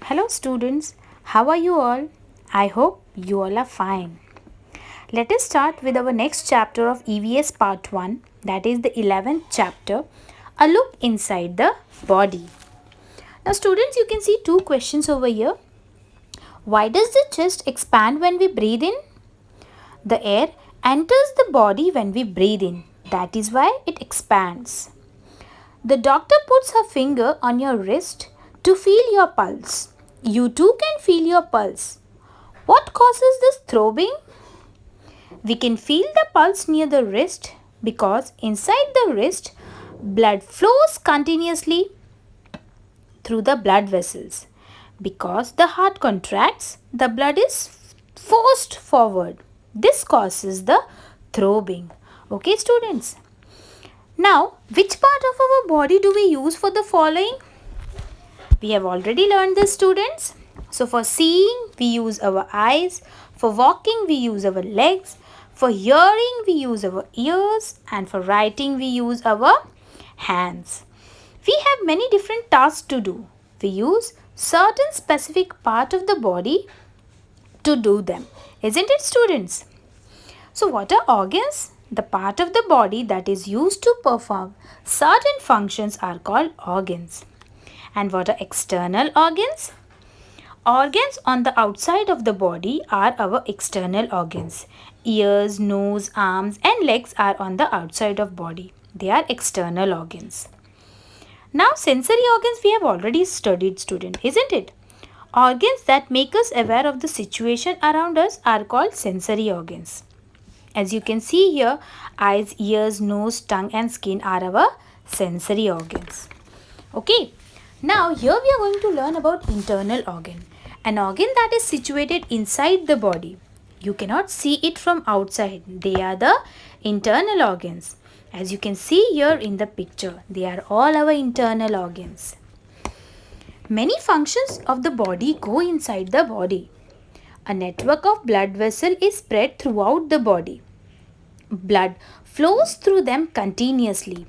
Hello students, how are you all? I hope you all are fine. Let us start with our next chapter of EVS part 1, that is the 11th chapter, a look inside the body. Now students, you can see two questions over here. Why does the chest expand when we breathe in? The air enters the body when we breathe in. That is why it expands. The doctor puts her finger on your wrist to feel your pulse. You too can feel your pulse. What causes this throbbing? We can feel the pulse near the wrist because inside the wrist, blood flows continuously through the blood vessels. Because the heart contracts, the blood is forced forward. This causes the throbbing. Okay, students? Now, which part of our body do we use for the following? We have already learned this, students. So for seeing, we use our eyes. For walking, we use our legs. For hearing, we use our ears. And for writing, we use our hands. We have many different tasks to do. We use certain specific part of the body to do them. Isn't it, students? So what are organs? The part of the body that is used to perform certain functions are called organs. And what are external organs? Organs on the outside of the body are our external organs. Ears, nose, arms and legs are on the outside of body. They are external organs. Now sensory organs we have already studied, student, isn't it? Organs that make us aware of the situation around us are called sensory organs. As you can see here, eyes, ears, nose, tongue and skin are our sensory organs. Okay. Now here we are going to learn about internal organ. An organ that is situated inside the body. You cannot see it from outside. They are the internal organs. As you can see here in the picture, they are all our internal organs. Many functions of the body go inside the body. A network of blood vessels is spread throughout the body. Blood flows through them continuously.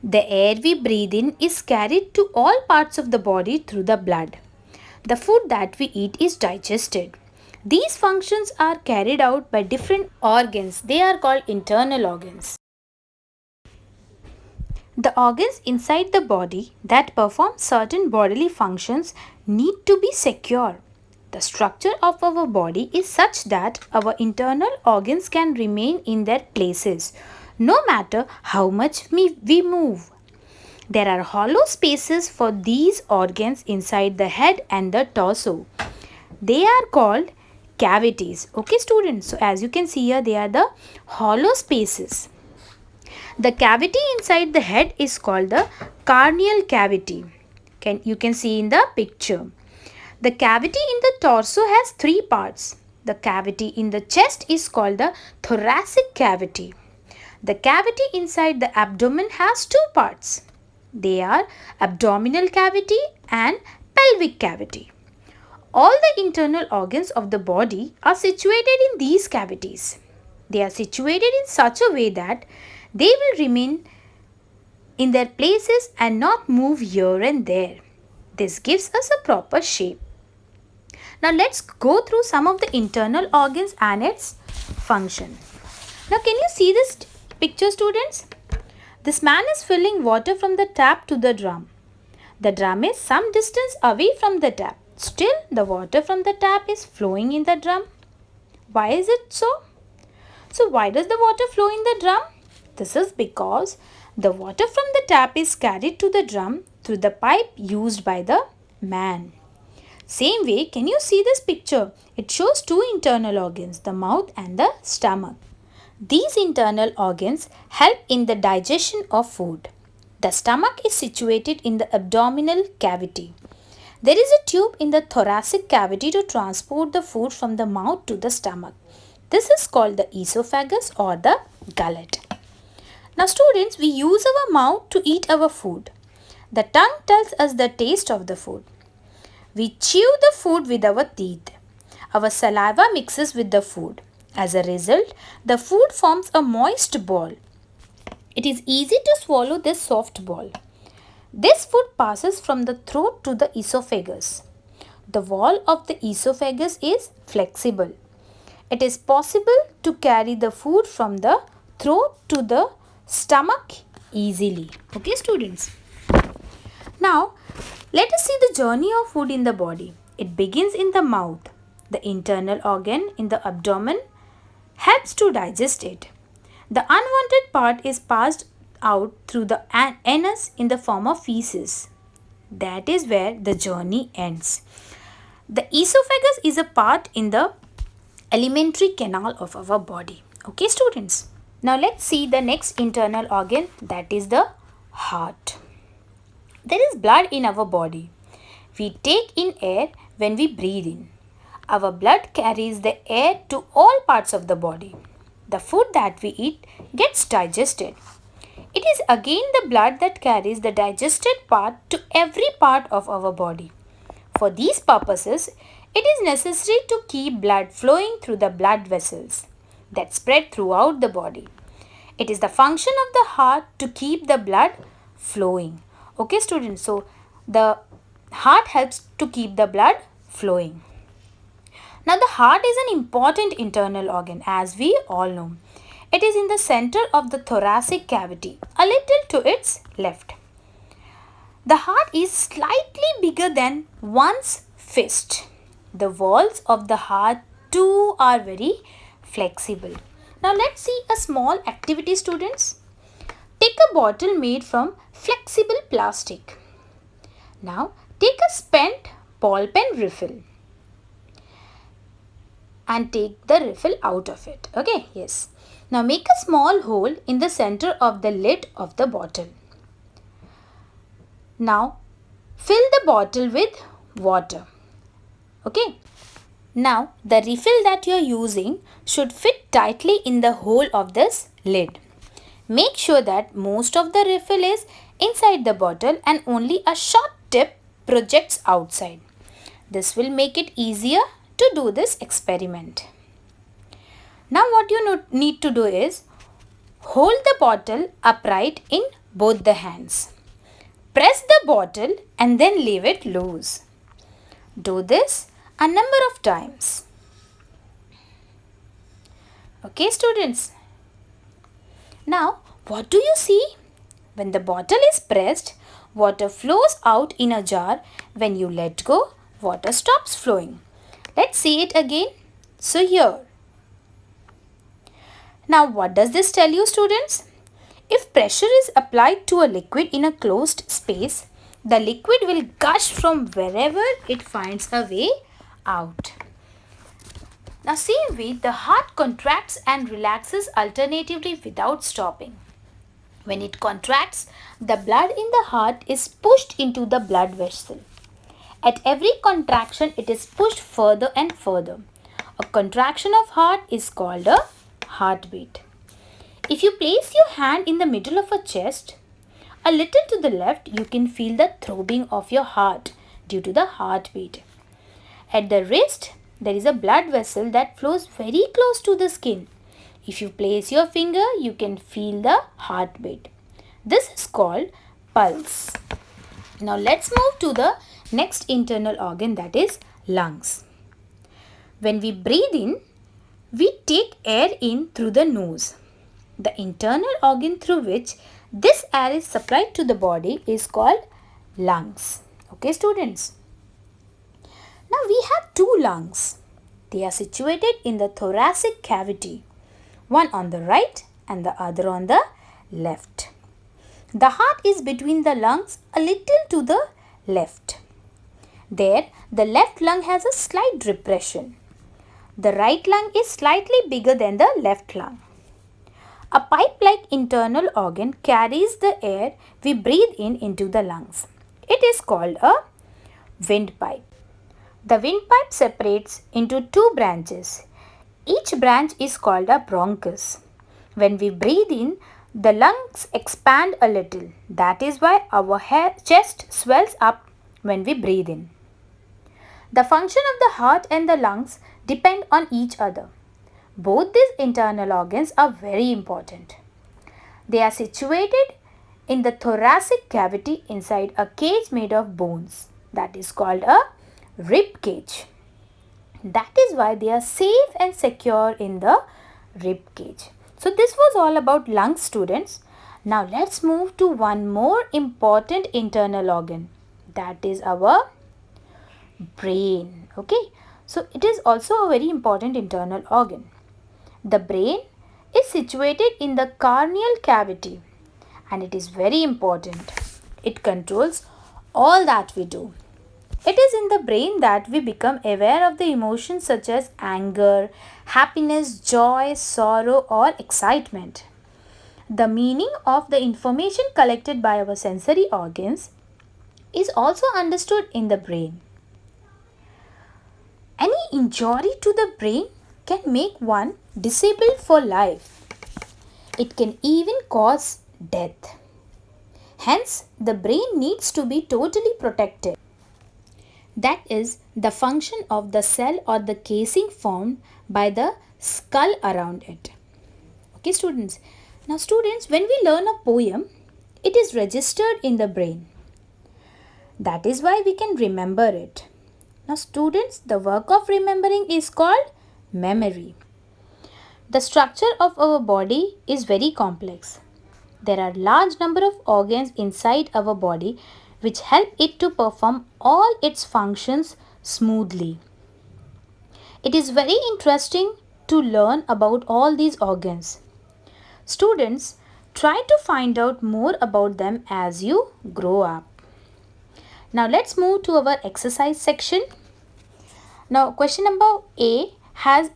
The air we breathe in is carried to all parts of the body through the blood. The food that we eat is digested. These functions are carried out by different organs. They are called internal organs. The organs inside the body that perform certain bodily functions need to be secure. The structure of our body is such that our internal organs can remain in their places no matter how much we move. There are hollow spaces for these organs inside the head and the torso. They are called cavities. Okay, students. So as you can see here, they are the hollow spaces. The cavity inside the head is called the cranial cavity. You can see in the picture. The cavity in the torso has three parts. The cavity in the chest is called the thoracic cavity. The cavity inside the abdomen has two parts. They are abdominal cavity and pelvic cavity. All the internal organs of the body are situated in these cavities. They are situated in such a way that they will remain in their places and not move here and there. This gives us a proper shape. Now let's go through some of the internal organs and its function. Now can you see this picture, students? This man is filling water from the tap to the drum. The drum is some distance away from the tap. Still, the water from the tap is flowing in the drum. Why is it so? So why does the water flow in the drum? This is because the water from the tap is carried to the drum through the pipe used by the man. Same way, can you see this picture? It shows two internal organs, the mouth and the stomach. These internal organs help in the digestion of food. The stomach is situated in the abdominal cavity. There is a tube in the thoracic cavity to transport the food from the mouth to the stomach. This is called the esophagus or the gullet. Now students, we use our mouth to eat our food. The tongue tells us the taste of the food. We chew the food with our teeth. Our saliva mixes with the food. As a result, the food forms a moist ball. It is easy to swallow this soft ball. This food passes from the throat to the esophagus. The wall of the esophagus is flexible. It is possible to carry the food from the throat to the stomach easily. Okay, students. Now, let us see the journey of food in the body. It begins in the mouth. The internal organ in the abdomen helps to digest it. The unwanted part is passed out through the anus in the form of feces. That is where the journey ends. The esophagus is a part in the alimentary canal of our body. Okay, students. Now let's see the next internal organ, that is the heart. There is blood in our body. We take in air when we breathe in. Our blood carries the air to all parts of the body. The food that we eat gets digested. It is again the blood that carries the digested part to every part of our body. For these purposes, it is necessary to keep blood flowing through the blood vessels that spread throughout the body. It is the function of the heart to keep the blood flowing. Okay, students, so the heart helps to keep the blood flowing. Now, the heart is an important internal organ, as we all know. It is in the center of the thoracic cavity, a little to its left. The heart is slightly bigger than one's fist. The walls of the heart too are very flexible. Now let's see a small activity, students. Take a bottle made from flexible plastic. Now take a spent ball pen refill and take the refill out of it. Okay, yes. Now make a small hole in the center of the lid of the bottle. Now fill the bottle with water. Okay. Now the refill that you are using should fit tightly in the hole of this lid. Make sure that most of the refill is inside the bottle and only a short tip projects outside. This will make it easier to do this experiment. Now what you need to do is hold the bottle upright in both the hands. Press the bottle and then leave it loose. Do this a number of times. Okay, students. Now, what do you see? When the bottle is pressed, water flows out in a jar. When you let go, water stops flowing. Let's see it again. So here. Now, what does this tell you, students? If pressure is applied to a liquid in a closed space, the liquid will gush from wherever it finds a way out. Now, same way, the heart contracts and relaxes alternatively without stopping. When it contracts, the blood in the heart is pushed into the blood vessel. At every contraction, it is pushed further and further. A contraction of heart is called a heartbeat. If you place your hand in the middle of a chest, a little to the left, you can feel the throbbing of your heart due to the heartbeat. At the wrist, there is a blood vessel that flows very close to the skin. If you place your finger, you can feel the heartbeat. This is called pulse. Now let's move to the next internal organ, that is lungs. When we breathe in, we take air in through the nose. The internal organ through which this air is supplied to the body is called lungs. Okay, students. Now we have two lungs. They are situated in the thoracic cavity, one on the right and the other on the left. The heart is between the lungs a little to the left. There, the left lung has a slight depression. The right lung is slightly bigger than the left lung. A pipe-like internal organ carries the air we breathe in into the lungs. It is called a windpipe. The windpipe separates into two branches. Each branch is called a bronchus. When we breathe in, the lungs expand a little. That is why our chest swells up when we breathe in. The function of the heart and the lungs depend on each other. Both these internal organs are very important. They are situated in the thoracic cavity inside a cage made of bones. That is called a rib cage. That is why they are safe and secure in the rib cage. So this was all about lungs, students. Now let's move to one more important internal organ. That is our brain. Okay. So it is also a very important internal organ. The brain is situated in the cranial cavity and it is very important. It controls all that we do. It is in the brain that we become aware of the emotions such as anger, happiness, joy, sorrow, or excitement. The meaning of the information collected by our sensory organs is also understood in the brain. Any injury to the brain can make one disabled for life. It can even cause death. Hence, the brain needs to be totally protected. That is the function of the cell or the casing formed by the skull around it. Okay, students. Now, students, when we learn a poem, it is registered in the brain. That is why we can remember it. Now, students, the work of remembering is called memory. The structure of our body is very complex. There are large number of organs inside our body which help it to perform all its functions smoothly. It is very interesting to learn about all these organs. Students, try to find out more about them as you grow up. Now let's move to our exercise section. Now question number A has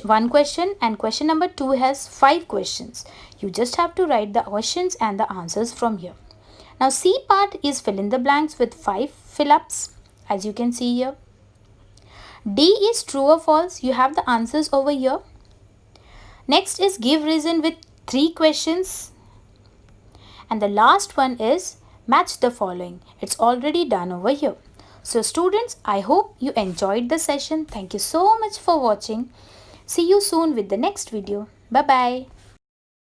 one question and question number 2 has 5 questions. You just have to write the questions and the answers from here. Now C part is fill in the blanks with 5 fill-ups as you can see here. D is true or false. You have the answers over here. Next is give reason with 3 questions. And the last one is match the following. It's already done over here. So students, I hope you enjoyed the session. Thank you so much for watching. See you soon with the next video. Bye-bye.